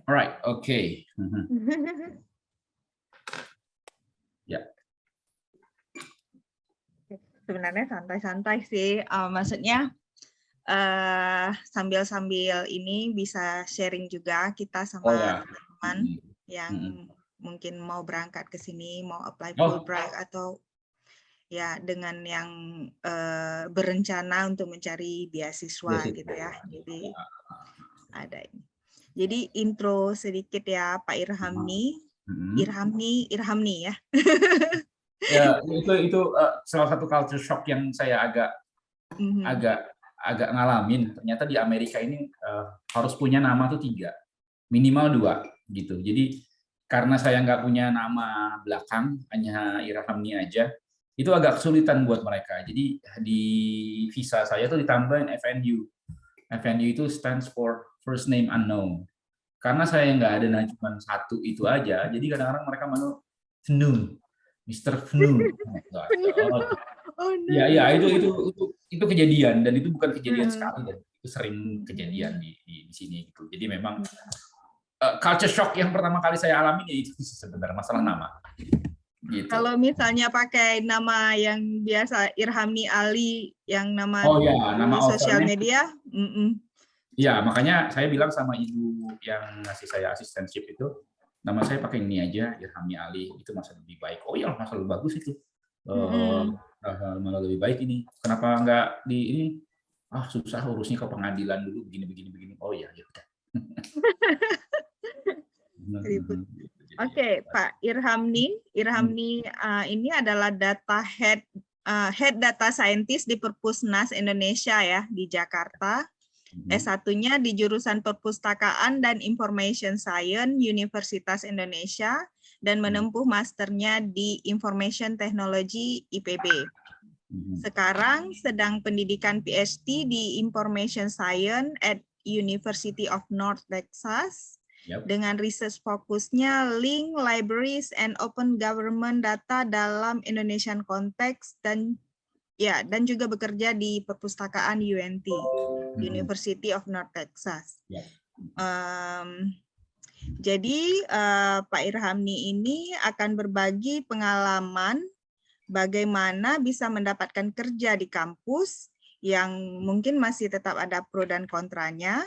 Alright, okay. Ya. Sebenarnya santai-santai sih, maksudnya sambil-sambil ini bisa sharing juga kita Oh sama ya. teman-teman yang mungkin mau berangkat ke sini, mau apply Oh, Fulbright atau ya dengan yang berencana untuk mencari beasiswa gitu ya. Jadi ada ini. Jadi intro sedikit ya Pak Irhamni. Irhamni ya. ya itu salah satu culture shock yang saya agak ngalamin. Ternyata di Amerika ini harus punya nama tuh 3, minimal 2 gitu. Jadi karena saya nggak punya nama belakang, hanya Irhamni aja, itu agak kesulitan buat mereka. Jadi di visa saya tuh ditambahin FNU. FNU itu stands for first name unknown. Karena saya nggak ada cuma 1 itu aja, jadi kadang-kadang mereka mau Fnu, Mr. Fnu. Oh no. Ya, ya itu kejadian dan itu bukan kejadian sekali dan itu sering kejadian di sini gitu. Jadi memang culture shock yang pertama kali saya alami ya itu sebenarnya masalah nama. Gitu. Kalau misalnya pakai nama yang biasa Irhamni Ali yang nama nama di sosial media, ya makanya saya bilang sama ibu yang ngasih saya assistantship itu, nama saya pakai ini aja, Irhamni Ali, itu masih lebih baik. Oh iya, masih lebih bagus itu. Malah lebih baik ini. Kenapa nggak di ini? Susah urusnya ke pengadilan dulu, begini. Oh iya, ya udah. Oke, Pak Irhamni. Ini adalah head data scientist di Perpusnas Indonesia ya di Jakarta. S1-nya di jurusan Perpustakaan dan Information Science Universitas Indonesia dan menempuh masternya di Information Technology IPB. Sekarang sedang pendidikan PhD di Information Science at University of North Texas dengan research fokusnya link, libraries, and open government data dalam Indonesian context dan juga bekerja di perpustakaan UNT, University of North Texas. Jadi Pak Irhamni ini akan berbagi pengalaman bagaimana bisa mendapatkan kerja di kampus yang mungkin masih tetap ada pro dan kontranya.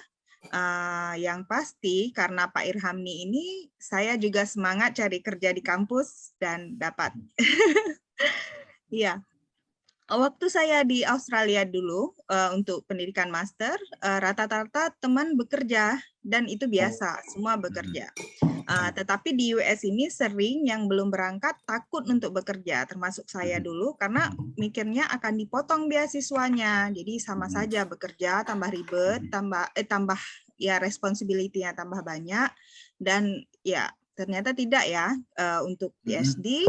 Yang pasti karena Pak Irhamni ini saya juga semangat cari kerja di kampus dan dapat. Iya. Waktu saya di Australia dulu untuk pendidikan master, rata-rata teman bekerja dan itu biasa, semua bekerja. Tetapi di US ini sering yang belum berangkat takut untuk bekerja, termasuk saya dulu, karena mikirnya akan dipotong beasiswanya. Jadi sama saja bekerja, tambah ribet, tambah ya responsibility-nya tambah banyak, dan ya ternyata tidak ya untuk PhD.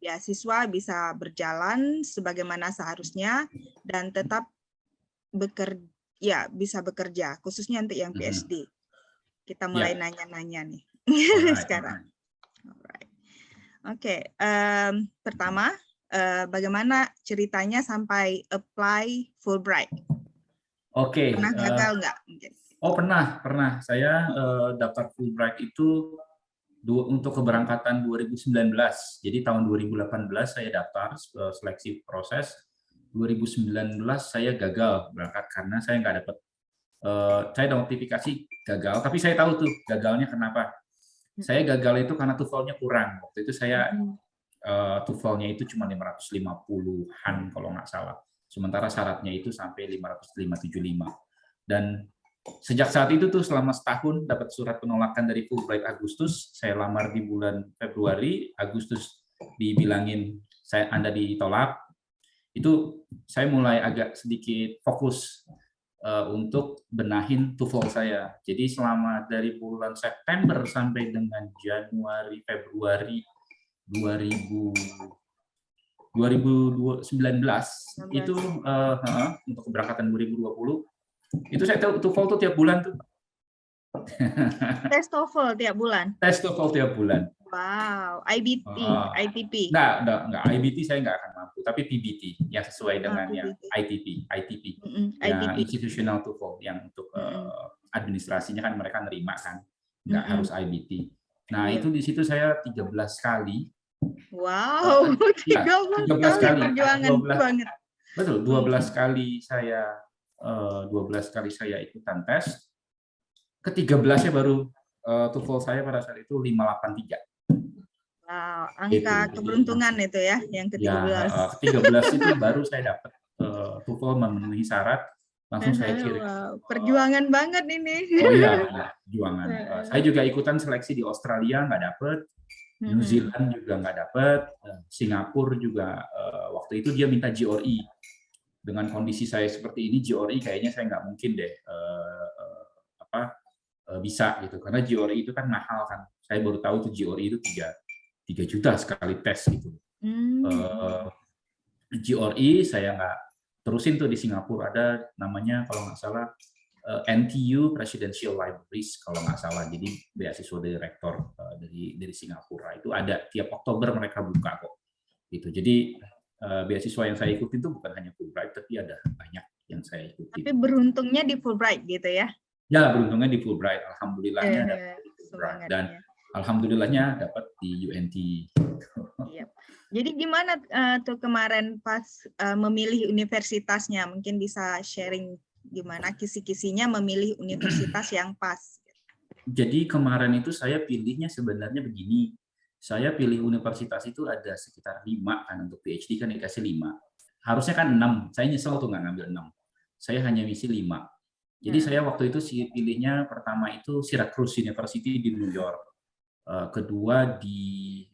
Beasiswa bisa berjalan sebagaimana seharusnya dan tetap bisa bekerja, khususnya untuk yang PhD. Kita mulai nanya-nanya nih sekarang. Oke, pertama, bagaimana ceritanya sampai apply Fulbright? Oke. Pernah gagal nggak? Oh pernah. Saya daftar Fulbright itu untuk keberangkatan 2019. Jadi tahun 2018 saya daftar seleksi proses. 2019 saya gagal berangkat karena saya nggak dapat. Saya ada notifikasi gagal, tapi saya tahu tuh gagalnya kenapa. Saya gagal itu karena TOEFL-nya kurang. Waktu itu saya TOEFL-nya itu cuma 550-an kalau nggak salah. Sementara syaratnya itu sampai 575. Dan sejak saat itu tuh selama setahun dapat surat penolakan dari Fulbright Agustus, saya lamar di bulan Februari, Agustus dibilangin Anda ditolak. Itu saya mulai agak sedikit fokus untuk benahin TOEFL saya. Jadi selama dari bulan September sampai dengan Januari Februari 2019 itu untuk keberangkatan 2020 itu saya tahu TOEFL tuh tiap bulan tuh. Tes TOEFL tiap bulan? Tes TOEFL tiap bulan. Wow, ITP? Nggak, IBT saya nggak akan mampu, tapi PBT yang sesuai dengan yang ITP, ya institutional TOEFL yang untuk administrasinya kan mereka nerima kan. nggak harus IBT. Nah, Iya. itu di situ saya 13 kali. Wow, Ya, 13 kali perjuangan 12, banget. betul, 12 kali saya 12 kali saya ikutan tes. Ke-13-nya baru TOEFL saya pada saat itu 583. Wow, Itu. angka keberuntungan itu ya, yang ke-13. Ya, ke-13 itu baru saya dapat TOEFL memenuhi syarat, langsung saya kirim. Wow, perjuangan banget ini. Oh iya, perjuangan. Saya juga ikutan seleksi di Australia, nggak dapet. New Zealand juga nggak dapet. Singapura juga waktu itu dia minta GRE. Dengan kondisi saya seperti ini, GRE kayaknya saya nggak mungkin deh bisa gitu, karena GRE itu kan mahal kan. Saya baru tahu tuh GRE itu 3 juta sekali tes gitu. GRE saya nggak terusin tuh di Singapura, ada namanya kalau nggak salah NTU Presidential Libraries kalau nggak salah, jadi beasiswa dari rektor dari Singapura itu ada tiap Oktober mereka buka kok gitu. Jadi beasiswa yang saya ikutin itu bukan hanya Fulbright, tapi ada banyak yang saya ikutin. Tapi beruntungnya di Fulbright gitu ya? Ya, beruntungnya di Fulbright, alhamdulillahnya dapat di Fulbright, dan alhamdulillahnya dapat di UNT. Yep. Jadi gimana tuh kemarin pas memilih universitasnya? Mungkin bisa sharing gimana kisi-kisinya memilih universitas yang pas. Jadi kemarin itu saya pilihnya sebenarnya begini. Saya pilih universitas itu ada sekitar 5 kan, untuk PhD kan dikasih 5. Harusnya kan 6. Saya nyesel tuh nggak ngambil 6. Saya hanya ngisi 5. Jadi saya waktu itu pilihnya pertama itu Syracuse University di New York. Kedua di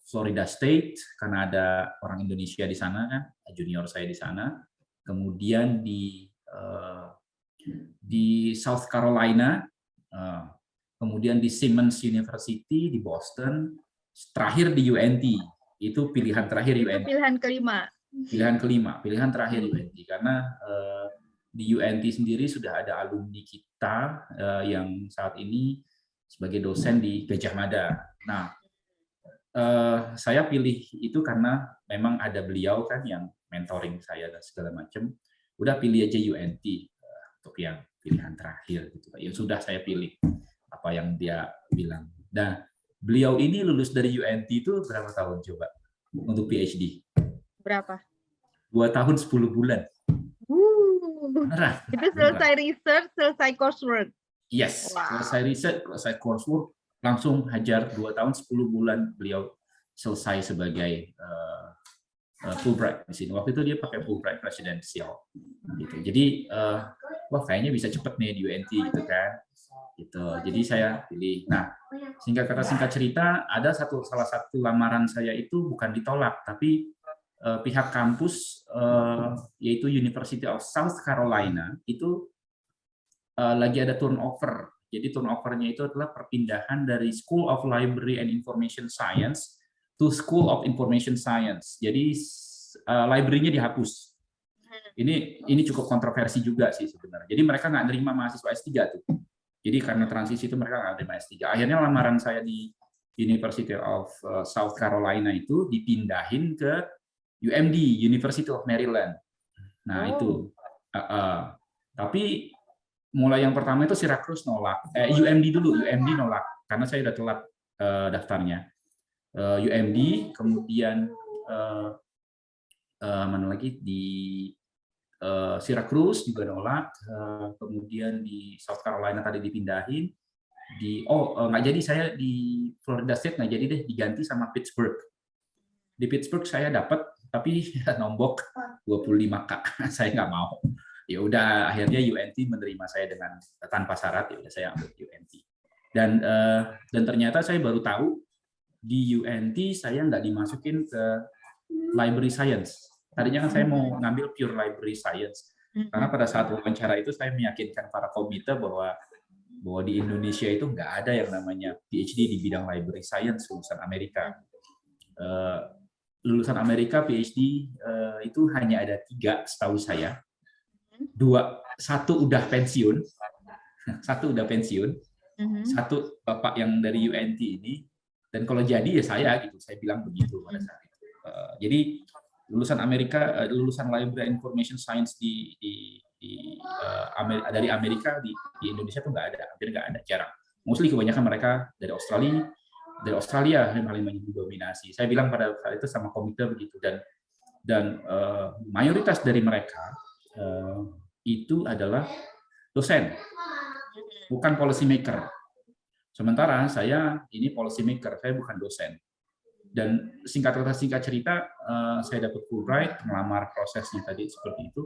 Florida State karena ada orang Indonesia di sana kan, junior saya di sana. Kemudian di South Carolina, kemudian di Simmons University di Boston, terakhir di UNT. Itu pilihan terakhir UNT. Pilihan kelima. Pilihan terakhir UNT, karena di UNT sendiri sudah ada alumni kita yang saat ini sebagai dosen di Gajah Mada. Nah, saya pilih itu karena memang ada beliau kan yang mentoring saya dan segala macam. Udah pilih aja UNT untuk yang pilihan terakhir gitu. Ya sudah, saya pilih apa yang dia bilang. Nah, beliau ini lulus dari UNT itu berapa tahun coba untuk PhD? Berapa? 2 tahun 10 bulan. Beneran. Itu selesai research, selesai coursework. Yes, selesai research, selesai coursework, langsung hajar 2 tahun 10 bulan beliau selesai sebagai Fulbright di sini. Waktu itu dia pakai Fulbright Presidential gitu. Jadi wah kayaknya bisa cepet nih di UNT gitu kan. Gitu. Jadi saya pilih. Nah, singkat cerita, ada salah satu lamaran saya itu bukan ditolak, tapi pihak kampus yaitu University of South Carolina itu lagi ada turnover. Jadi turnovernya itu adalah perpindahan dari School of Library and Information Science to School of Information Science. Jadi library-nya dihapus. Ini cukup kontroversi juga sih sebenarnya. Jadi mereka nggak nerima mahasiswa S3 tuh. Jadi karena transisi itu mereka nggak nerima S3. Akhirnya lamaran saya di University of South Carolina itu dipindahin ke UMD, University of Maryland. Nah, itu. Tapi mulai yang pertama itu Syracuse nolak. UMD dulu, UMD nolak. Karena saya udah telat daftarnya. UMD, kemudian mana lagi di Syracuse juga nolak. Kemudian di South Carolina tadi dipindahin. Nggak jadi, saya di Florida State nggak jadi deh, diganti sama Pittsburgh. Di Pittsburgh saya dapat, tapi nombok 25K. Saya nggak mau. Ya udah, akhirnya UNT menerima saya dengan tanpa syarat. Ya udah, saya ambil UNT. Dan ternyata saya baru tahu di UNT saya nggak dimasukin ke library science. Tadinya kan saya mau ngambil pure library science. Karena pada saat wawancara itu saya meyakinkan para komite bahwa di Indonesia itu nggak ada yang namanya PhD di bidang library science lulusan Amerika. Lulusan Amerika PhD itu hanya ada 3 setahu saya. 1 udah pensiun, 1 udah pensiun, 1 bapak yang dari UNT ini, dan kalau jadi ya saya gitu, saya bilang begitu pada saat itu. Jadi lulusan Amerika, lulusan Library Information Science dari Amerika di Indonesia tuh nggak ada, hampir nggak ada, jarang. mostly kebanyakan mereka dari Australia yang paling banyak didominasi. Saya bilang pada saat itu sama komite begitu, dan mayoritas dari mereka itu adalah dosen, bukan policy maker. Sementara saya ini policy maker, saya bukan dosen. Dan singkat cerita, saya dapat Fulbright, melamar prosesnya tadi seperti itu.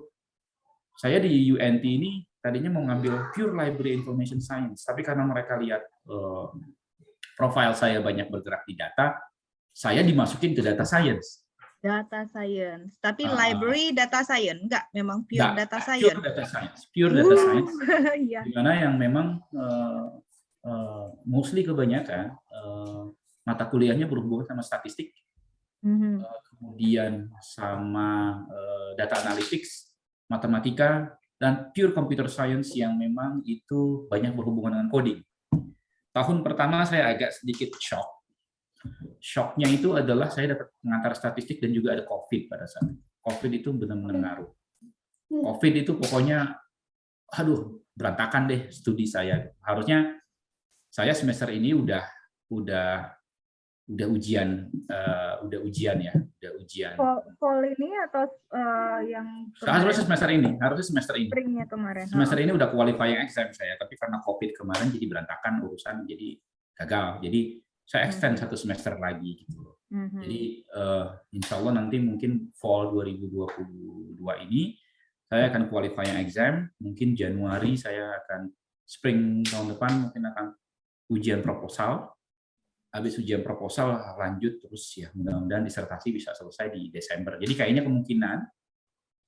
Saya di UNT ini tadinya mau ngambil pure library information science, tapi karena mereka lihat profil saya banyak bergerak di data, saya dimasukin ke data science. Data science, tapi library data science enggak, memang pure data science. Pure data science, pure data science. Iya. Di mana yang memang mostly kebanyakan mata kuliahnya berhubungan sama statistik, kemudian sama data analytics, matematika, dan pure computer science yang memang itu banyak berhubungan dengan coding. Tahun pertama saya agak sedikit shock. Shocknya itu adalah saya dapat pengantar statistik dan juga ada COVID pada saat itu. COVID itu benar-benar ngaruh. COVID itu pokoknya, aduh, berantakan deh studi saya. Harusnya saya semester ini udah ujian ya, udah ujian. Fall ini atau yang Harusnya semester ini. Springnya kemarin. Semester ini udah qualifying exam saya, tapi karena COVID kemarin jadi berantakan urusan, jadi gagal. Jadi saya extend 1 semester lagi gitu loh. Jadi insya Allah nanti mungkin fall 2022 ini saya akan qualifying exam, mungkin Januari saya akan, spring tahun depan mungkin akan ujian proposal. Habis ujian proposal lanjut terus ya, mudah-mudahan disertasi bisa selesai di Desember. Jadi kayaknya kemungkinan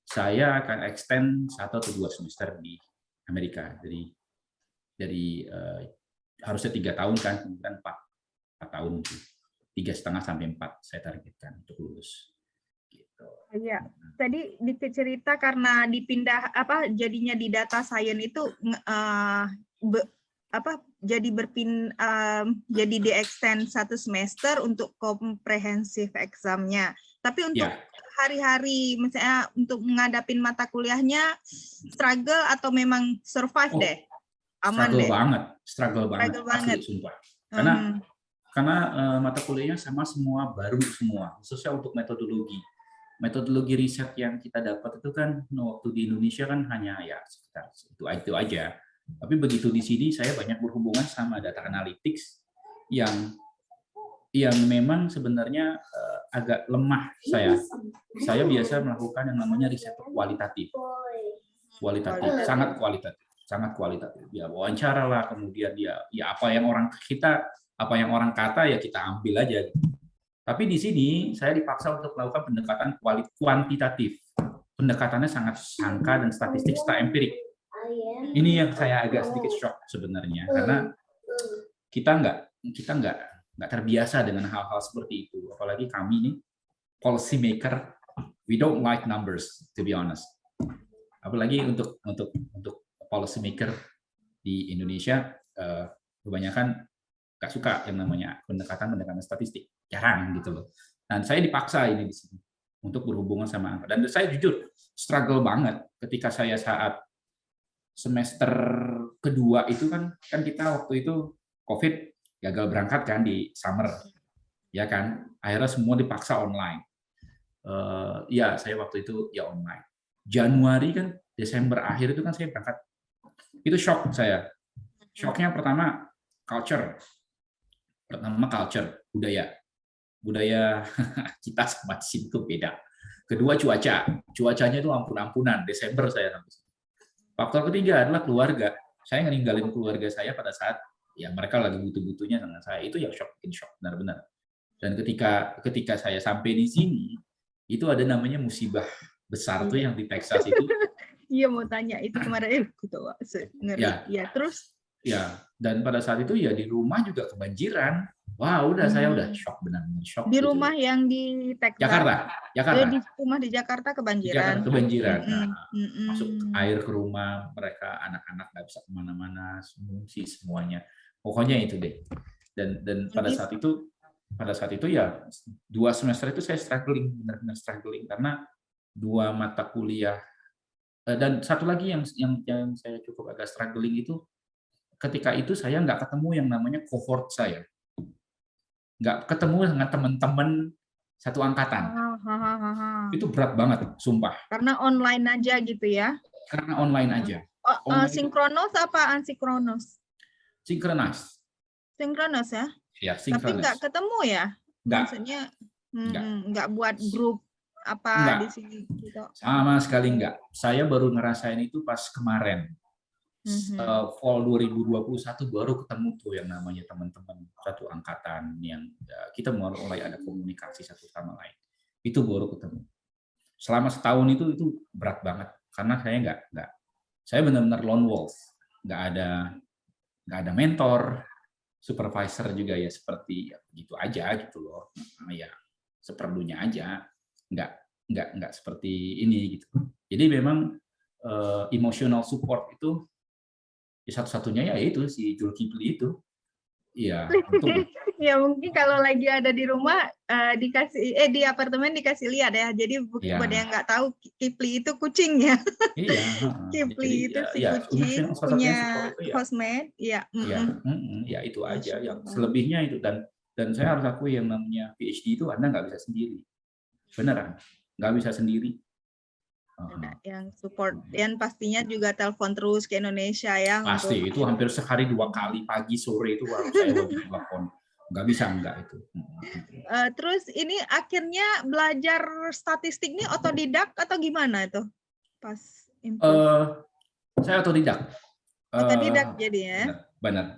saya akan extend 1 atau 2 semester di Amerika. Dari harusnya 3 tahun kan, kemudian 4 tahun, 3,5 sampai 4 saya targetkan untuk lulus. Gitu. Iya, tadi cerita karena dipindah jadinya di data science itu jadi di-extend 1 semester untuk comprehensive exam-nya. Tapi untuk hari-hari misalnya untuk menghadapin mata kuliahnya struggle atau memang survive deh? Aman struggle deh. Struggle banget. Asli, sumpah. Karena mata kuliahnya sama semua, baru semua, khususnya untuk metodologi. Metodologi riset yang kita dapat itu kan waktu di Indonesia kan hanya ya sekitar itu aja. Tapi begitu di sini saya banyak berhubungan sama data analytics yang memang sebenarnya agak lemah saya. Saya biasa melakukan yang namanya riset kualitatif. Sangat kualitatif. Ya wawancara lah, kemudian ya apa yang orang kata ya kita ambil aja. Tapi di sini saya dipaksa untuk melakukan pendekatan kuantitatif. Pendekatannya sangat angka dan statistik serta empirik. Ini yang saya agak sedikit shock sebenarnya, karena kita nggak terbiasa dengan hal-hal seperti itu. Apalagi kami nih policy maker, we don't like numbers to be honest. Apalagi untuk policy maker di Indonesia kebanyakan nggak suka yang namanya pendekatan statistik, jarang gitu loh. Dan saya dipaksa ini di sini untuk berhubungan sama angka. Dan saya jujur struggle banget ketika saya saat semester kedua itu kan kita waktu itu COVID gagal berangkat kan di summer, ya kan. Akhirnya semua dipaksa online. Ya saya waktu itu ya online. Januari kan, Desember akhir itu kan saya berangkat. Itu shock saya. Shocknya pertama culture, budaya kita sama di sini tuh beda. Kedua cuacanya itu ampun-ampunan. Desember saya sampai. Faktor ketiga adalah keluarga. Saya ninggalin keluarga saya pada saat ya mereka lagi butuh-butuhnya dengan saya. Itu yang shock benar-benar. Dan ketika saya sampai di sini, itu ada namanya musibah besar tuh yang di Texas itu. Iya, mau tanya itu kemarin ngeri. Ya, terus ya, dan pada saat itu ya di rumah juga kebanjiran. Wah, saya udah shock, benar-benar shock. Di rumah yang di Texas. Jakarta. Di rumah di Jakarta kebanjiran. Masuk air ke rumah mereka, anak-anak nggak bisa kemana-mana, mengungsi semuanya. Pokoknya itu deh. Dan pada saat itu ya 2 semester itu saya benar-benar struggling karena 2 mata kuliah. Dan satu lagi yang saya cukup agak struggling itu ketika itu saya nggak ketemu yang namanya cohort saya, nggak ketemu dengan teman-teman satu angkatan. Itu berat banget, sumpah. Karena online aja gitu ya? Karena online aja. Sinkronos apa ansinkronos? Sinkronis. Sinkronos ya? Ya, Tapi nggak ketemu ya? Nggak. Maksudnya nggak buat grup apa nggak. di sini gitu? Sama sekali nggak. Saya baru ngerasain itu pas kemarin. Fall 2021 baru ketemu tuh yang namanya teman-teman satu angkatan yang kita mulai ada komunikasi satu sama lain. Itu baru ketemu. Selama setahun itu berat banget karena saya nggak saya benar-benar lone wolf, nggak ada mentor, supervisor juga ya seperti ya, gitu aja gitu loh, ya seperlunya aja, nggak seperti ini gitu. Jadi memang emotional support itu ya satu-satunya ya itu si Zulkifli itu. Iya, ya mungkin kalau lagi ada di rumah dikasih di apartemen dikasih lihat ya. Jadi buat yang nggak tahu Kifli itu kucing ya. Iya, Kifli itu si kucing punya hostmate, ya. Ya itu aja yang selebihnya itu dan saya harus akui yang namanya PhD itu Anda nggak bisa sendiri. Beneran, nggak bisa sendiri. Yang support, yang pastinya juga telepon terus ke Indonesia ya. Pasti itu hampir sehari 2 kali pagi sore itu harus saya wajib telepon. Nggak bisa enggak itu. Terus ini akhirnya belajar statistik ini otodidak atau gimana itu pas saya otodidak. Otodidak jadi ya. Benar,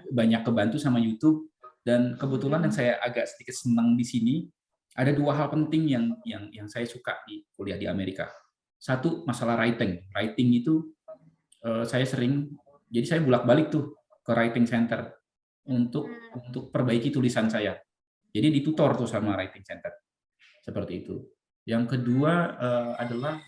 banyak kebantu sama YouTube dan kebetulan yang saya agak sedikit senang di sini ada 2 hal penting yang saya suka di kuliah di Amerika. Satu, masalah writing. Writing itu saya sering, jadi saya bolak-balik tuh ke writing center untuk perbaiki tulisan saya. Jadi ditutor tuh sama writing center. Seperti itu. Yang kedua adalah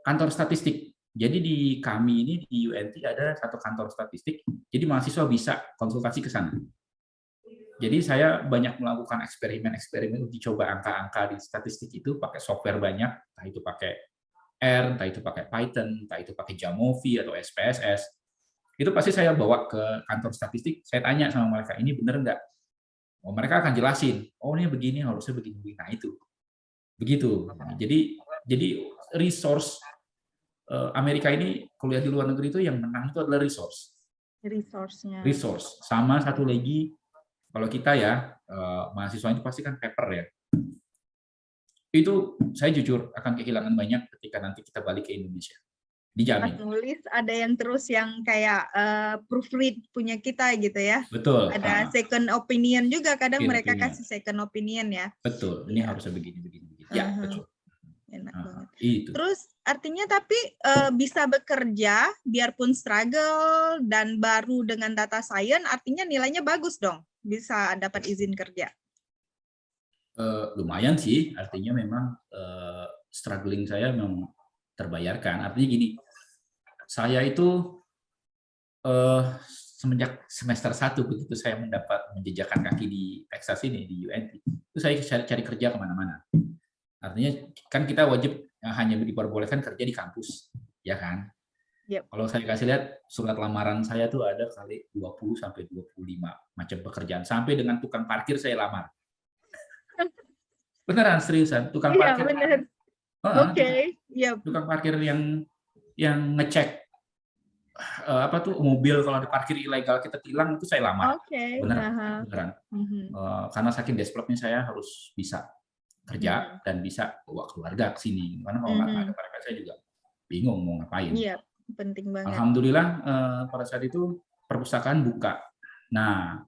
kantor statistik. Jadi di kami ini di UNT ada satu kantor statistik. Jadi mahasiswa bisa konsultasi ke sana. Jadi saya banyak melakukan eksperimen uji coba angka-angka di statistik itu pakai software banyak, entah itu pakai R, entah itu pakai Python, entah itu pakai Jamovi atau SPSS. Itu pasti saya bawa ke kantor statistik, saya tanya sama mereka, ini benar nggak? Oh, mereka akan jelasin, oh ini begini, harusnya begini. Nah itu, begitu. Jadi resource Amerika ini kuliah di luar negeri itu yang menang itu adalah resource. Resource. Sama satu lagi, kalau kita ya mahasiswa itu pasti kan paper ya. Itu saya jujur akan kehilangan banyak ketika nanti kita balik ke Indonesia. Dijamin. Nulis ada yang terus yang kayak proofread punya kita gitu ya. Betul. Ada second opinion juga kadang mereka kasih second opinion ya. Betul. Ini harusnya begini. Ya, betul. Enak banget. Itu. Terus artinya tapi bisa bekerja biarpun struggle dan baru dengan data science artinya nilainya bagus dong. Bisa dapat izin kerja. Lumayan sih, artinya memang struggling saya memang terbayarkan. Artinya gini, saya itu semenjak semester 1 begitu saya menjejakkan kaki di Texas ini di UNT, itu saya cari kerja kemana-mana. Artinya kan kita wajib hanya diperbolehkan kerja di kampus, ya kan? Yep. Kalau saya kasih lihat surat lamaran saya tuh ada kali 20 sampai 25 macam pekerjaan, sampai dengan tukang parkir saya lamar. Beneran seriusan, tukang parkir. Bener. Oke. Tukang parkir yang ngecek apa tuh mobil kalau diparkir ilegal kita tilang itu saya lamar. Beneran. Karena saking desperate-nya saya harus bisa kerja dan bisa bawa keluarga ke sini. Karena kalau nggak ada mereka saya juga bingung mau ngapain. Iya, penting banget. Alhamdulillah pada saat itu perpustakaan buka. Nah,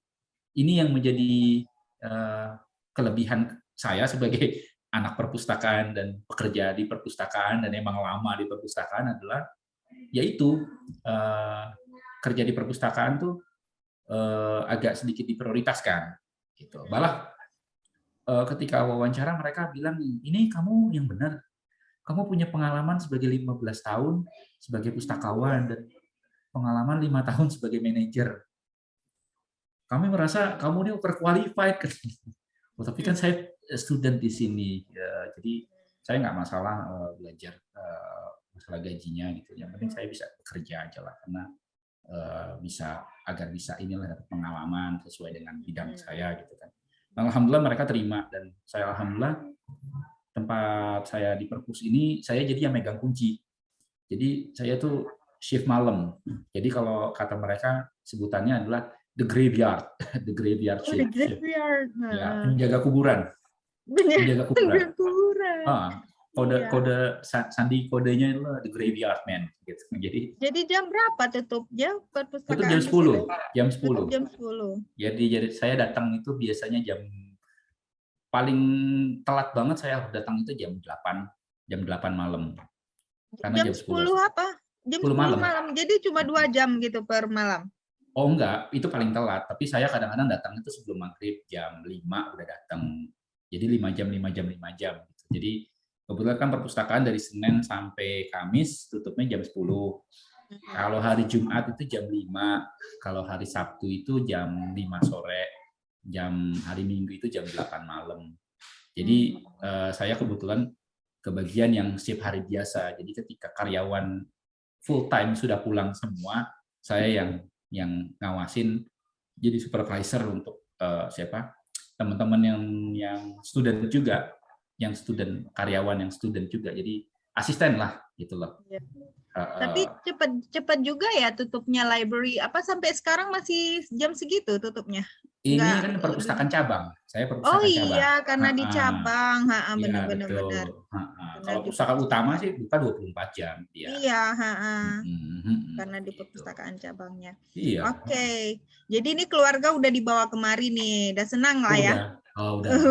ini yang menjadi kelebihan saya sebagai anak perpustakaan dan pekerja di perpustakaan dan emang lama di perpustakaan adalah yaitu kerja di perpustakaan tuh agak sedikit diprioritaskan gitu. Malah ketika wawancara mereka bilang, ini kamu yang benar, kamu punya pengalaman sebagai 15 tahun sebagai pustakawan dan pengalaman 5 tahun sebagai manajer. Kami merasa kamu ini overqualified. Oh, tapi kan saya student di sini, jadi saya nggak masalah belajar masalah gajinya gitu. Yang penting saya bisa bekerja aja lah, karena bisa agar bisa inilah dapat pengalaman sesuai dengan bidang saya gitu kan. Alhamdulillah mereka terima, dan saya alhamdulillah tempat saya di perpus ini saya jadi yang megang kunci. Jadi saya tuh shift malam. Jadi kalau kata mereka sebutannya adalah the graveyard, the graveyard Oh, the shift. graveyard. Ya, penjaga kuburan. Penjaga kuburan. Kode sandi kodenya itu the graveyard man gitu. Jadi jam berapa tutupnya tutup perpustakaan? jam 10. Jam 10. Tutup jam 10. Jadi saya datang itu biasanya paling telat banget saya harus datang itu jam 8 malam. Karena jam 10 apa? Jam 10 malam. Jadi cuma 2 jam gitu per malam. Oh enggak, itu paling telat. Tapi saya kadang-kadang datang itu sebelum maghrib, jam 5 udah datang. Jadi 5 jam. Gitu. Jadi kebetulan kan perpustakaan dari Senin sampai Kamis tutupnya jam 10. Kalau hari Jumat itu jam 5, kalau hari Sabtu itu jam 5 sore, hari Minggu itu jam 8 malam. Jadi saya kebetulan kebagian yang shift hari biasa. Jadi ketika karyawan full time sudah pulang semua, saya yang ngawasin, jadi supervisor untuk teman-teman yang student juga, yang student karyawan yang student juga, jadi asisten lah gitu loh. Ya. Tapi cepat juga ya tutupnya library. Apa sampai sekarang masih jam segitu tutupnya? Ini kan perpustakaan cabang. Saya perpustakaan cabang. Oh iya, karena di cabang. Benar-benar. Kalau perpustakaan utama sih buka 24 jam. Ya. Iya, karena di perpustakaan cabangnya. Iya. Oke. Jadi ini keluarga udah dibawa kemari nih. Udah senang lah ya.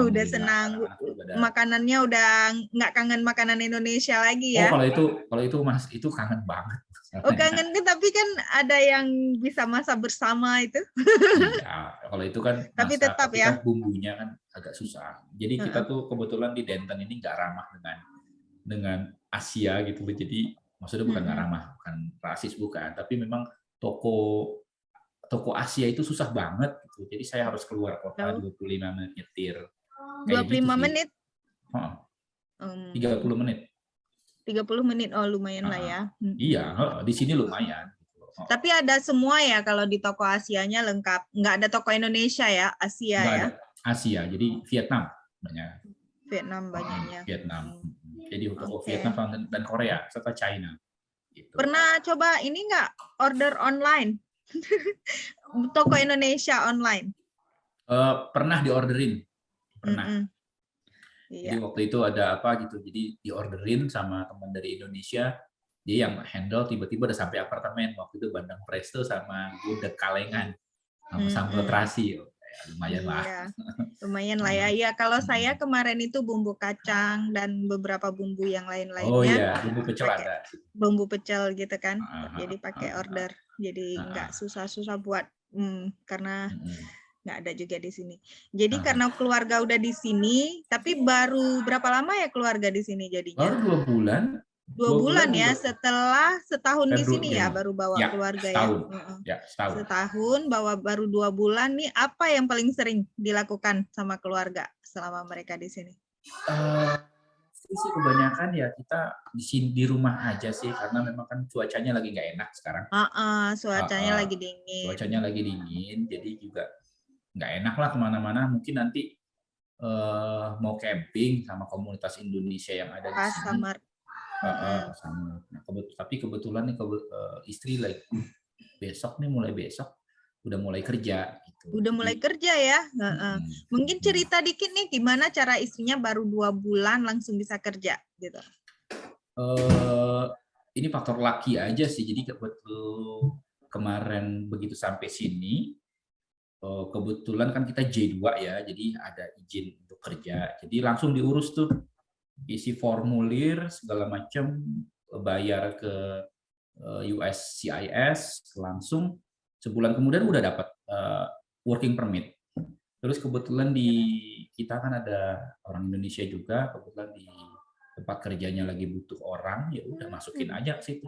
Udah senang. Makanannya udah nggak kangen makanan Indonesia lagi ya. Kalau itu Mas, itu kangen banget. Oh kangen, tapi kan ada yang bisa masak bersama itu. Ya, kalau itu kan tapi tetap ya. Kan bumbunya kan agak susah. Jadi kita tuh kebetulan di Denton ini nggak ramah dengan Asia gitu. Jadi maksudnya bukan nggak ramah, bukan rasis bukan, tapi memang toko Asia itu susah banget gitu. Jadi saya harus keluar kota 25 menit nyetir. 25 menit? 30 menit. 30 menit, oh lumayan lah ya. Iya, di sini lumayan. Tapi ada semua ya kalau di toko Asianya lengkap. Nggak ada toko Indonesia ya, Asia ya? Asia, jadi Vietnam banyak. Vietnam banyaknya. Vietnam. Jadi toko Vietnam dan Korea serta China. Gitu. Pernah coba ini nggak order online? Toko Indonesia online? Pernah diorderin. Pernah. Iya. Jadi waktu itu ada apa gitu, jadi diorderin sama teman dari Indonesia, dia yang handle, tiba-tiba udah sampai apartemen. Waktu itu bandeng presto sama gudeg kalengan sama sambal terasi. Lumayan lah. Iya. Lumayan lah ya. Ya kalau saya kemarin itu bumbu kacang dan beberapa bumbu yang lain-lainnya. Oh iya, bumbu pecel ada. Bumbu pecel gitu kan. Jadi pakai order. Jadi nggak susah-susah buat karena nggak ada juga di sini. Jadi karena keluarga udah di sini, tapi baru berapa lama ya keluarga di sini jadinya? Baru 2 bulan. 2 bulan ya, setelah setahun di sini ya baru bawa keluarga setahun. ya. Setahun. Setahun bawa baru 2 bulan nih, apa yang paling sering dilakukan sama keluarga selama mereka di sini? Sih kebanyakan ya kita di sini di rumah aja sih, karena memang kan cuacanya lagi nggak enak sekarang. Cuacanya lagi dingin. Cuacanya lagi dingin, jadi juga nggak enak lah kemana-mana. Mungkin nanti mau camping sama komunitas Indonesia yang ada di sini. Sama. Nah, tapi kebetulan nih istri lagi mulai besok udah mulai kerja. Gitu. Udah mulai kerja ya. Mungkin cerita dikit nih gimana cara istrinya baru 2 bulan langsung bisa kerja gitu. Ini faktor laki aja sih. Jadi kebetulan kemarin begitu sampai sini. Kebetulan kan kita J2 ya, jadi ada izin untuk kerja. Jadi langsung diurus tuh, isi formulir segala macam, bayar ke USCIS, langsung sebulan kemudian udah dapat working permit. Terus kebetulan kita kan ada orang Indonesia juga, kebetulan di tempat kerjanya lagi butuh orang, ya udah masukin aja ke situ.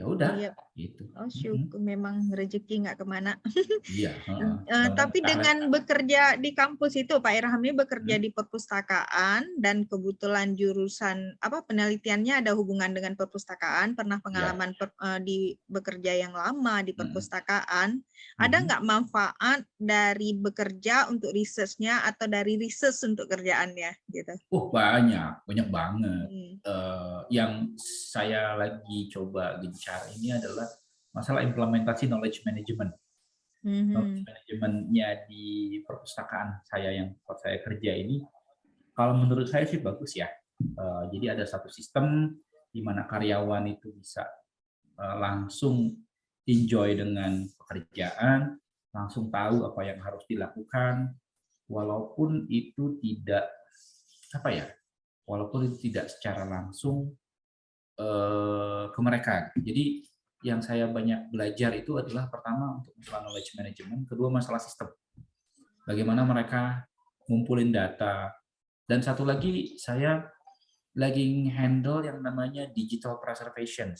Ya udah, Iya. gitu. Oh, syukur, memang rezeki nggak kemana. Iya, heeh. Mudah-mudahan Tapi bertahan. dengan bekerja di kampus itu, Pak Irham ini bekerja Hmm, di perpustakaan dan kebetulan jurusan apa penelitiannya ada hubungan dengan perpustakaan, pernah ya. pengalaman di bekerja yang lama di Hmm, perpustakaan. Ada hmm. nggak manfaat dari bekerja untuk research-nya atau dari research untuk kerjaannya gitu? Banyak banget. Hmm. Yang saya lagi coba gencar ini adalah masalah implementasi knowledge management. Knowledge Mhm. manajemennya di perpustakaan saya yang tempat saya kerja ini, kalau menurut saya sih bagus ya. Jadi ada satu sistem di mana karyawan itu bisa langsung enjoy dengan pekerjaan, langsung tahu apa yang harus dilakukan, walaupun itu tidak apa ya, walaupun itu tidak secara langsung ke mereka. Jadi yang saya banyak belajar itu adalah pertama untuk masalah knowledge management, kedua masalah sistem. Bagaimana mereka ngumpulin data, dan satu lagi saya lagi handle yang namanya digital preservation.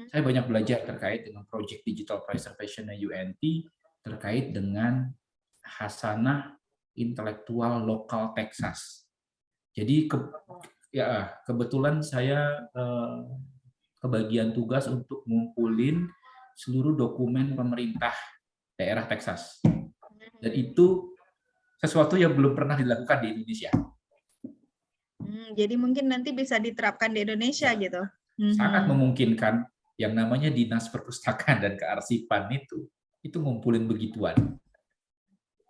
Saya banyak belajar terkait dengan project digital preservation UNT terkait dengan hasanah intelektual lokal Texas. Jadi kebetulan saya kebagian tugas untuk ngumpulin seluruh dokumen pemerintah daerah Texas. Dan itu sesuatu yang belum pernah dilakukan di Indonesia. Jadi mungkin nanti bisa diterapkan di Indonesia Ya, gitu. sangat memungkinkan yang namanya Dinas Perpustakaan dan Kearsipan itu ngumpulin begituan.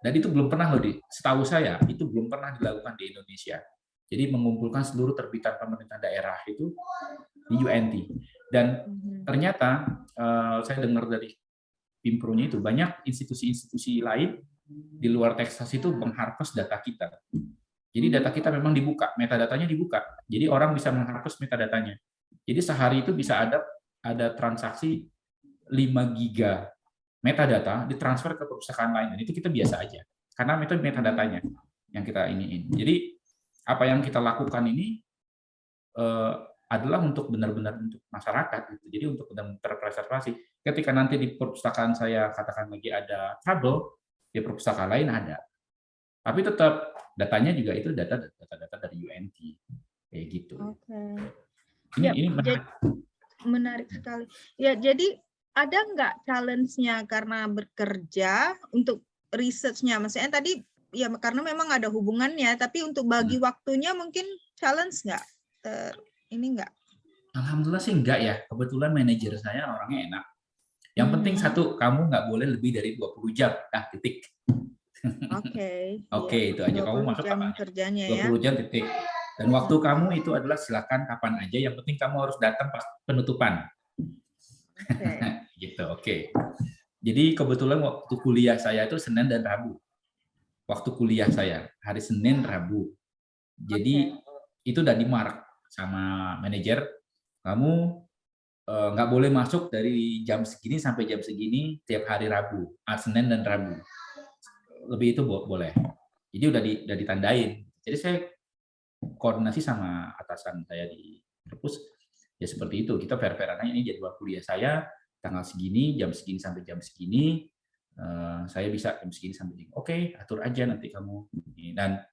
Dan itu belum pernah loh, setahu saya itu belum pernah dilakukan di Indonesia. Jadi mengumpulkan seluruh terbitan pemerintah daerah itu di UNT. Dan ternyata saya dengar dari Pimpronya itu banyak institusi-institusi lain di luar Texas itu mengharvest data kita. Jadi data kita memang dibuka, metadatanya dibuka. Jadi orang bisa mengharvest metadatanya. Jadi sehari itu bisa ada transaksi 5 giga metadata ditransfer ke perpustakaan lain, dan itu kita biasa aja karena itu metadatanya yang kita iniin. Jadi apa yang kita lakukan ini adalah untuk benar-benar untuk masyarakat gitu. Jadi untuk benar-benar terpreservasi. Ketika nanti di perpustakaan saya katakan lagi ada trouble, di perpustakaan lain ada. Tapi tetap datanya juga itu data-data dari UNT kayak gitu. Oke. Ini menarik. Menarik sekali. Ya, jadi ada nggak challenge-nya karena bekerja untuk research-nya? Maksudnya tadi ya karena memang ada hubungannya, tapi untuk bagi waktunya mungkin challenge nggak? Ini nggak? Alhamdulillah sih enggak ya. Kebetulan manajer saya orangnya enak. Yang penting satu, kamu nggak boleh lebih dari 20 jam. Nah, titik. Oke. Oke, itu aja. Kamu 20 masuk jam kapan aja. kerjanya 20 ya. jam titik. Dan waktu kamu itu adalah silakan kapan aja. Yang penting kamu harus datang pas penutupan. Gitu, oke. Jadi kebetulan waktu kuliah saya itu Senin dan Rabu. Waktu kuliah saya hari Senin, Rabu. Jadi itu udah di-mark sama manajer. Kamu nggak boleh masuk dari jam segini sampai jam segini tiap hari Rabu, Senin dan Rabu. Lebih itu boleh. Jadi udah ditandain. Jadi saya koordinasi sama atasan saya di perpus ya seperti itu. Kita fair-fairan aja, ini jadwal kuliah saya tanggal segini, jam segini sampai jam segini. Saya bisa jam segini sampai jam. Oke, atur aja nanti kamu. Dan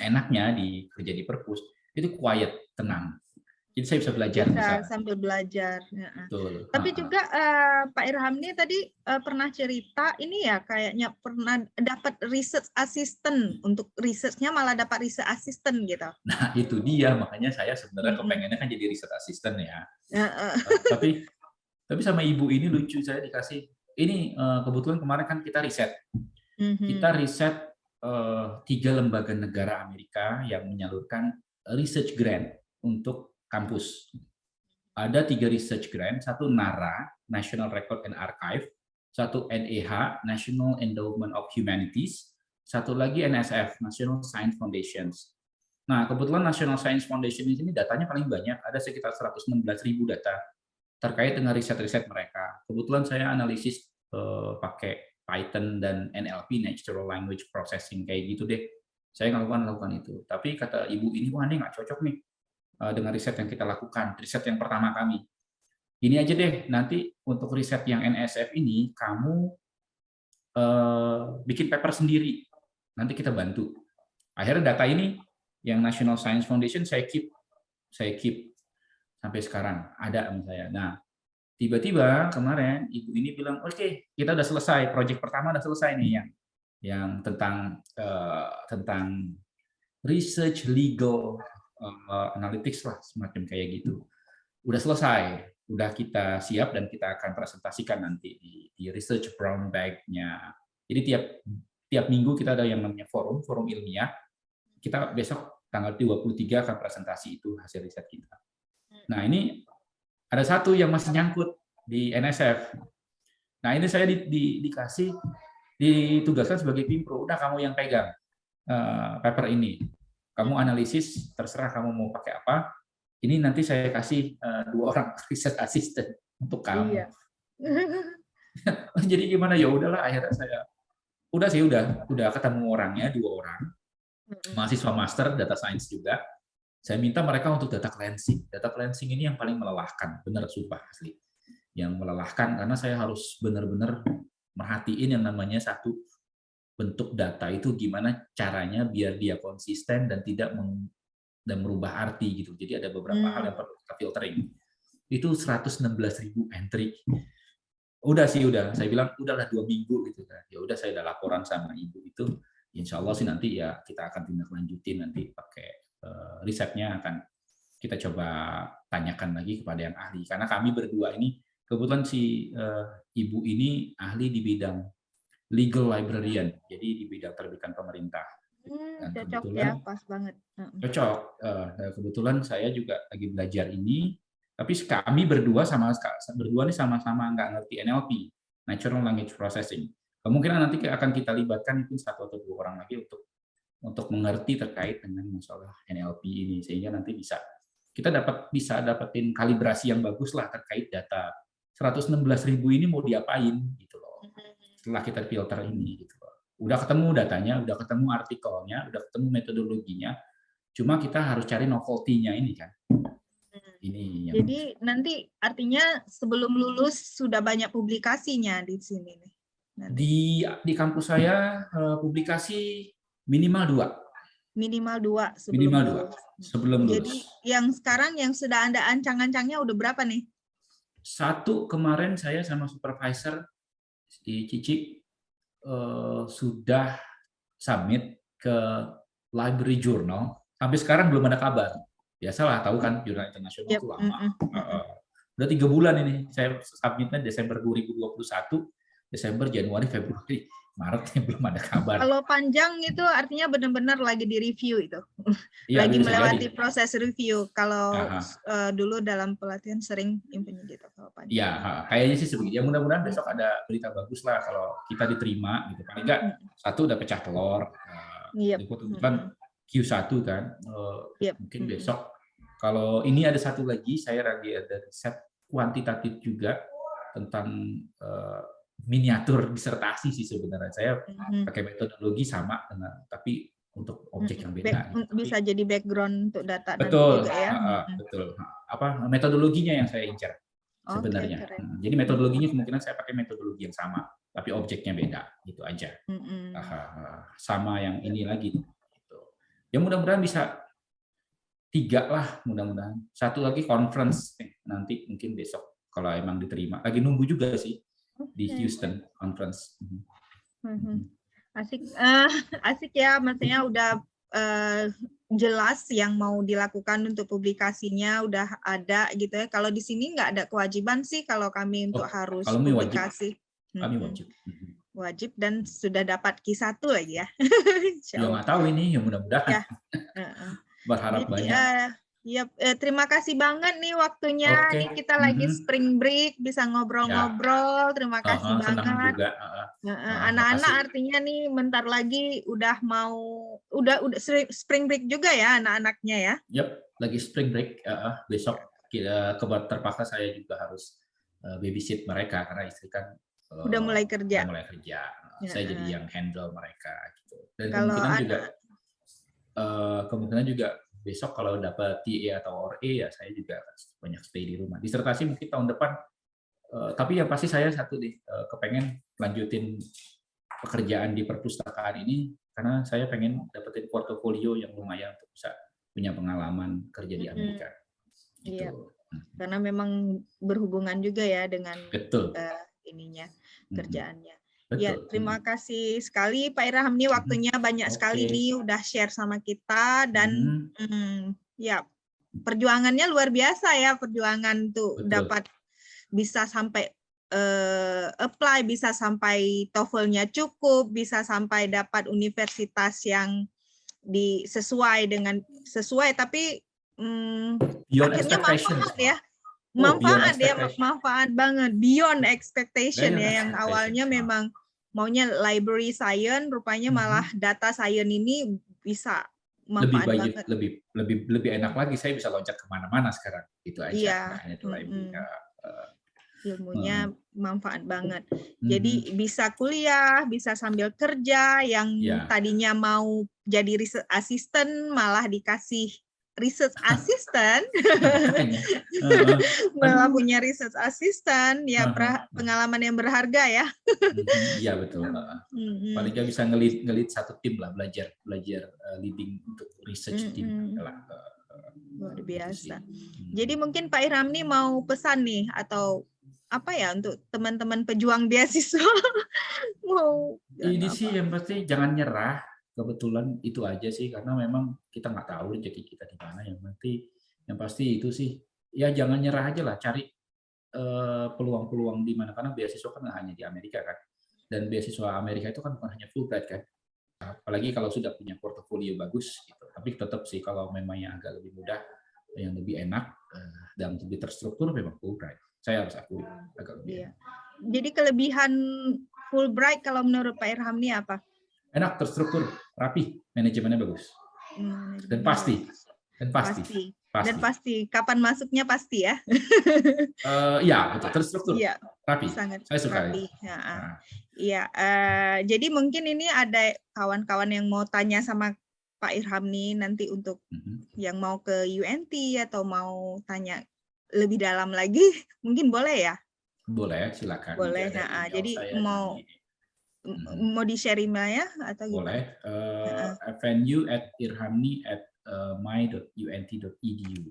enaknya kerja di perpus itu quiet, tenang. Jadi saya bisa belajar Bisa sambil belajar. Betul. Tapi juga Pak Irham ini tadi pernah cerita ini ya kayaknya pernah dapat research assistant, untuk researchnya malah dapat research assistant gitu. Nah itu dia, makanya saya sebenarnya kepengennya kan jadi research assistant ya. Tapi sama ibu ini lucu, saya dikasih ini kebetulan kemarin kan kita riset. Kita riset 3 lembaga negara Amerika yang menyalurkan research grant untuk kampus. Ada 3 research grant, satu NARA, National Record and Archive, satu NEH, National Endowment of Humanities, satu lagi NSF, National Science Foundations. Nah, kebetulan National Science Foundation ini datanya paling banyak, ada sekitar 116.000 data terkait dengan riset-riset mereka. Kebetulan saya analisis pakai Python dan NLP, Natural Language Processing, kayak gitu deh. Saya lakukan itu. Tapi kata ibu ini, wah ini nggak cocok nih dengan riset yang kita lakukan, riset yang pertama kami. Gini aja deh, nanti untuk riset yang NSF ini kamu bikin paper sendiri, nanti kita bantu. Akhirnya data ini yang National Science Foundation saya keep sampai sekarang ada sama saya. Nah, tiba-tiba kemarin ibu ini bilang, oke, kita udah selesai, proyek pertama udah selesai nih yang tentang research legal analytics lah, semacam kayak gitu. Udah selesai, udah kita siap dan kita akan presentasikan nanti di research brown bag-nya. Jadi tiap minggu kita ada yang namanya forum ilmiah. Kita besok tanggal 23 akan presentasi itu hasil riset kita. Nah, ini ada satu yang masih nyangkut di NSF. Nah, ini saya ditugaskan sebagai Pimpro. Udah kamu yang pegang paper ini. Kamu analisis, terserah kamu mau pakai apa. Ini nanti saya kasih 2 orang riset asisten untuk kamu. Iya. Jadi gimana, ya udahlah, akhirnya saya udah ketemu orangnya 2 orang. Mahasiswa master data science juga. Saya minta mereka untuk data cleansing. Data cleansing ini yang paling melelahkan, benar, sumpah asli. Yang melelahkan karena saya harus benar-benar merhatiin yang namanya satu bentuk data itu gimana caranya biar dia konsisten dan tidak merubah arti gitu. Jadi ada beberapa hal yang perlu kita filtering. Itu 116.000 entry. Saya bilang udahlah 2 minggu gitu kan. Ya udah, saya udah laporan sama ibu itu. Insya Allah sih nanti ya kita akan tindak lanjutin, nanti pakai risetnya akan kita coba tanyakan lagi kepada yang ahli. Karena kami berdua ini kebetulan si ibu ini ahli di bidang legal librarian, jadi di bidang terbitan pemerintah. Dan cocok ya, pas banget. Cocok. Kebetulan saya juga lagi belajar ini, tapi kami berdua nih sama-sama nggak ngerti NLP, Natural Language Processing. Kemungkinan nanti akan kita libatkan mungkin 1 atau 2 orang lagi untuk mengerti terkait dengan masalah NLP ini, sehingga nanti kita bisa dapetin kalibrasi yang bagus lah terkait data 116.000 ini mau diapain gitu loh. Setelah kita filter ini gitu loh. Udah ketemu datanya, udah ketemu artikelnya, udah ketemu metodologinya. Cuma kita harus cari novelty-nya ini kan. Ini jadi nanti artinya sebelum lulus sudah banyak publikasinya di sini nih. Di kampus saya publikasi minimal 2. Minimal 2 sebelum lulus. Jadi yang sekarang yang sudah Anda ancang-ancangnya udah berapa nih? 1 kemarin saya sama supervisor di Cici sudah submit ke Library Journal. Sampai sekarang belum ada kabar. Biasalah, tahu kan jurnal internasional itu lama. Udah 3 bulan ini. Saya submitnya Desember 2021, Desember, Januari, Februari, Maret belum ada kabar. Kalau panjang itu artinya benar-benar lagi di review itu. Ya, lagi melewati proses review. Kalau dulu dalam pelatihan sering infonya gitu kalau panjang. Ya, kayaknya sih sebegitu. Ya, mudah-mudahan besok ada berita bagus lah kalau kita diterima gitu. Paling enggak 1 udah pecah telur. Kebetulan Q1 kan. Mungkin besok kalau ini ada 1 lagi, saya lagi ada riset kuantitatif juga tentang miniatur disertasi sih sebenarnya. Saya pakai metodologi sama dengan, tapi untuk objek yang beda. Bisa jadi background untuk data. Betul, nanti juga ya. Betul. Metodologinya yang saya incar sebenarnya. Jadi metodologinya kemungkinan saya pakai metodologi yang sama, tapi objeknya beda, gitu aja. Sama yang ini lagi. Gitu. Ya mudah-mudahan bisa 3 lah, mudah-mudahan. 1 lagi conference nanti mungkin besok kalau emang diterima. Lagi nunggu juga sih. Di Houston conference. Asik ya, maksudnya udah jelas yang mau dilakukan untuk publikasinya udah ada gitu ya. Kalau di sini nggak ada kewajiban sih kalau kami untuk harus publikasi. Kami wajib. Wajib dan sudah dapat Q1 lagi ya. Ya nggak tahu ini, ya mudah-mudahan. Berharap banyak. Terima kasih banget nih waktunya. Nih kita lagi spring break, bisa ngobrol-ngobrol. Terima kasih banget. Anak-anak artinya nih bentar lagi udah spring break juga ya anak-anaknya ya. Lagi spring break. Besok terpaksa saya juga harus babysit mereka karena istri kan udah mulai kerja. Saya jadi yang handle mereka gitu. Dan kemungkinan juga besok kalau dapat TA atau RA ya saya juga banyak stay di rumah. Disertasi mungkin tahun depan, tapi yang pasti saya satu nih, kepengen lanjutin pekerjaan di perpustakaan ini karena saya pengen dapetin portofolio yang lumayan untuk bisa punya pengalaman kerja di Amerika. Iya, Gitu. karena memang berhubungan juga ya dengan Betul. ininya kerjaannya. Betul. Ya, terima kasih sekali Pak Irham nih, waktunya banyak sekali nih udah share sama kita dan ya perjuangannya luar biasa ya, perjuangan tuh dapat bisa sampai apply, bisa sampai TOEFL-nya cukup, bisa sampai dapat universitas yang sesuai tapi akhirnya manfaat ya. Manfaat banget, beyond expectation ya, yang awalnya memang maunya library science, rupanya malah data science ini bisa manfaat banget. Lebih enak lagi, saya bisa loncat kemana-mana sekarang, itu aja. Iya. Ilmunya manfaat banget. Jadi bisa kuliah, bisa sambil kerja, yang tadinya mau jadi research assistant malah dikasih research assistant, malah punya research assistant, ya pengalaman yang berharga ya. Iya betul. Paling nggak bisa ngelit satu tim lah, belajar leading untuk research tim lah. Luar biasa. Jadi mungkin Pak Irham nih mau pesan nih atau apa ya untuk teman-teman pejuang beasiswa mau ini sih yang pasti jangan nyerah. Kebetulan itu aja sih, karena memang kita nggak tahu rezeki kita di mana. Yang pasti itu sih, ya jangan nyerah aja lah, cari peluang-peluang di mana, karena beasiswa kan nggak hanya di Amerika kan, dan beasiswa Amerika itu kan bukan hanya Fulbright kan, apalagi kalau sudah punya portofolio bagus gitu. Tapi tetap sih kalau memang yang agak lebih mudah, yang lebih enak dan lebih terstruktur memang Fulbright. Saya harus akui agak lebih. Jadi kelebihan Fulbright kalau menurut Pak Irham ini apa? Enak, terstruktur, rapi, manajemennya bagus, dan pasti. Kapan masuknya pasti ya? Ya, betul, terstruktur, rapi. Sangat saya suka rapi. Iya. Jadi mungkin ini ada kawan-kawan yang mau tanya sama Pak Irham nih nanti untuk yang mau ke UNT atau mau tanya lebih dalam lagi, mungkin boleh ya? Boleh, silakan. Boleh. Jadi mau di-share emailnya atau boleh. fnu@irhamni@my.unt.edu.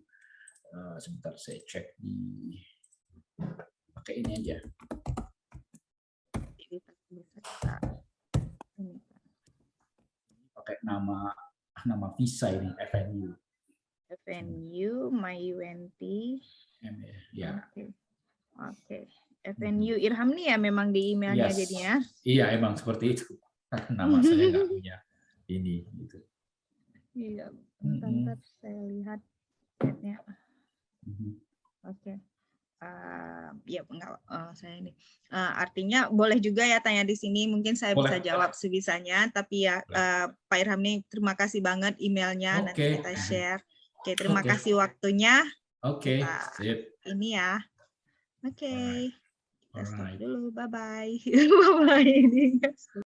Sebentar saya cek di pakai ini aja. Pakai nama visa ini, FNU. FNU my.unt. Ya. Oke. FNU Irham nih ya memang di emailnya jadinya. Iya, emang seperti itu. Nama saya nggak punya ini gitu. Iya, bentar saya lihat chatnya. Oke. Ya enggak, saya ini. Artinya boleh juga ya tanya di sini, mungkin saya bisa jawab sebisanya, tapi ya Pak Irham nih terima kasih banget emailnya, nanti kita share. Oke, terima kasih waktunya. Oke, ini ya. Oke. Kita stop dulu. Bye-bye. Bye-bye.